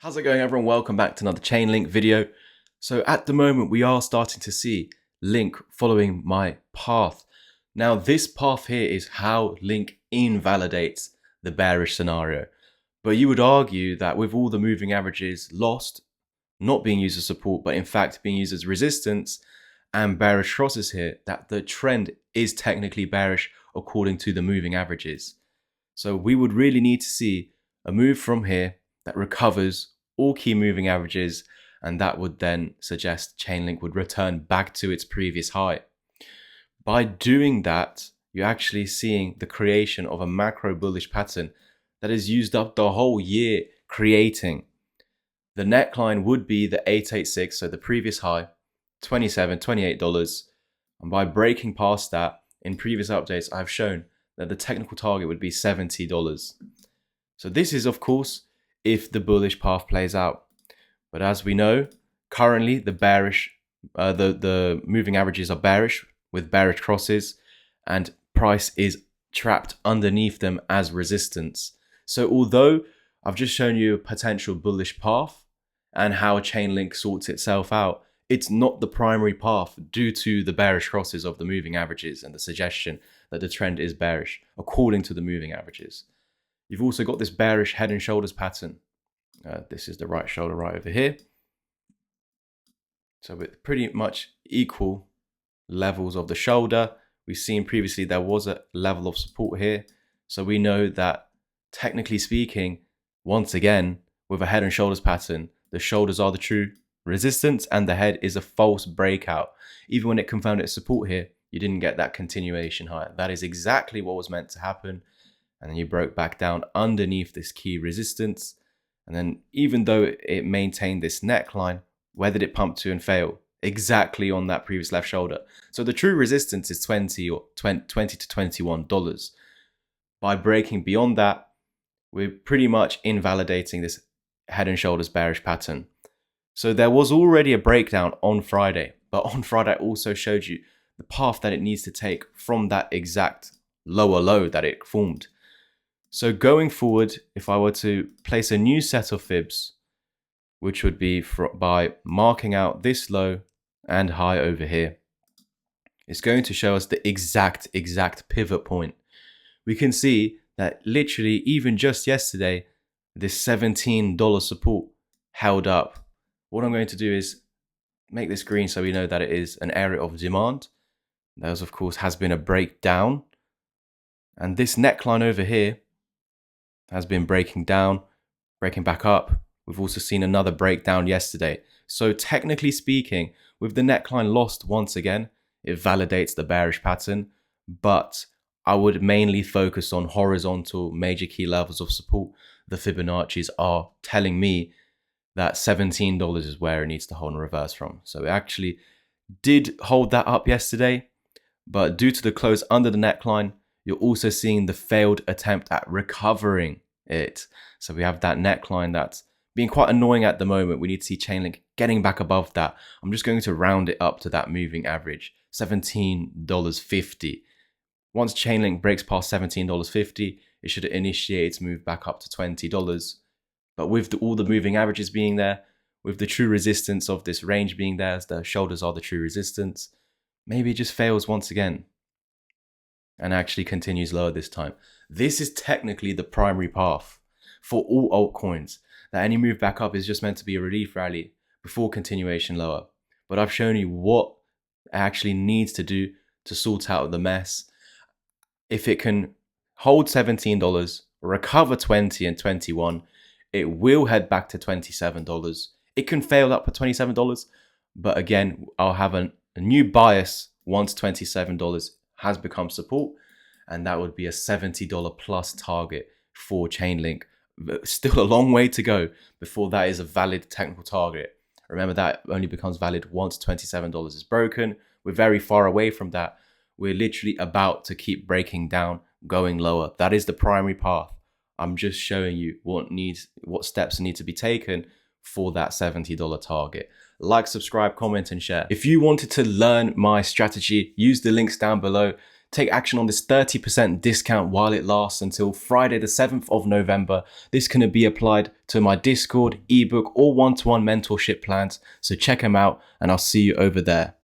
How's it going, everyone? Welcome back to another Chainlink video. So at the moment, we are starting to see Link following my path. Now, this path here is how Link invalidates the bearish scenario. But you would argue that with all the moving averages lost, not being used as support, but in fact being used as resistance and bearish crosses here, that the trend is technically bearish according to the moving averages. So we would really need to see a move from here that recovers all key moving averages, and that would then suggest Chainlink would return back to its previous high. By doing that, you're actually seeing the creation of a macro bullish pattern that has used up the whole year creating. The neckline would be the 886, so the previous high, $27, $28. And by breaking past that, in previous updates, I've shown that the technical target would be $70. So this is, of course, if the bullish path plays out. But as we know, currently the the moving averages are bearish with bearish crosses, and price is trapped underneath them as resistance. So although I've just shown you a potential bullish path and how Chainlink sorts itself out, it's not the primary path due to the bearish crosses of the moving averages and the suggestion that the trend is bearish according to the moving averages. You've also got this bearish head and shoulders pattern. This is the right shoulder right over here. So with pretty much equal levels of the shoulder, we've seen previously there was a level of support here. So we know that technically speaking, once again, with a head and shoulders pattern, the shoulders are the true resistance and the head is a false breakout. Even when it confirmed its support here, you didn't get that continuation high. That is exactly what was meant to happen. And then you broke back down underneath this key resistance. And then even though it maintained this neckline, where did it pump to and fail? Exactly on that previous left shoulder. So the true resistance is $20 to $21. By breaking beyond that, we're pretty much invalidating this head and shoulders bearish pattern. So there was already a breakdown on Friday, but on Friday I also showed you the path that it needs to take from that exact lower low that it formed. So going forward, if I were to place a new set of fibs, which would be by marking out this low and high over here, it's going to show us the exact pivot point. We can see that literally even just yesterday, this $17 support held up. What I'm going to do is make this green so we know that it is an area of demand. There, of course, has been a breakdown. And this neckline over here has been breaking down, breaking back up. We've also seen another breakdown yesterday. So technically speaking, with the neckline lost once again, it validates the bearish pattern, but I would mainly focus on horizontal major key levels of support. The Fibonacci's are telling me that $17 is where it needs to hold and reverse from. So it actually did hold that up yesterday, but due to the close under the neckline, you're also seeing the failed attempt at recovering it. So we have that neckline that's being quite annoying at the moment. We need to see Chainlink getting back above that. I'm just going to round it up to that moving average, $17.50. Once Chainlink breaks past $17.50, it should initiate its move back up to $20. But with all the moving averages being there, with the true resistance of this range being there, as the shoulders are the true resistance, maybe it just fails once again and actually continues lower this time. This is technically the primary path for all altcoins, that any move back up is just meant to be a relief rally before continuation lower. But I've shown you what it actually needs to do to sort out the mess. If it can hold $17, recover 20 and 21, it will head back to $27. It can fail up at $27, but again, I'll have a new bias once $27 has become support, and that would be a $70 plus target for Chainlink. Still a long way to go before that is a valid technical target. Remember, that only becomes valid once $27 is broken. We're very far away from that. We're literally about to keep breaking down, going lower. That is the primary path. I'm just showing you what steps need to be taken for that $70 target. Like, subscribe, comment, and share. If you wanted to learn my strategy, use the links down below take action on this 30% discount while it lasts until Friday the 7th of November. This can be applied to my Discord, ebook, or one-to-one mentorship plans. So check them out and I'll see you over there.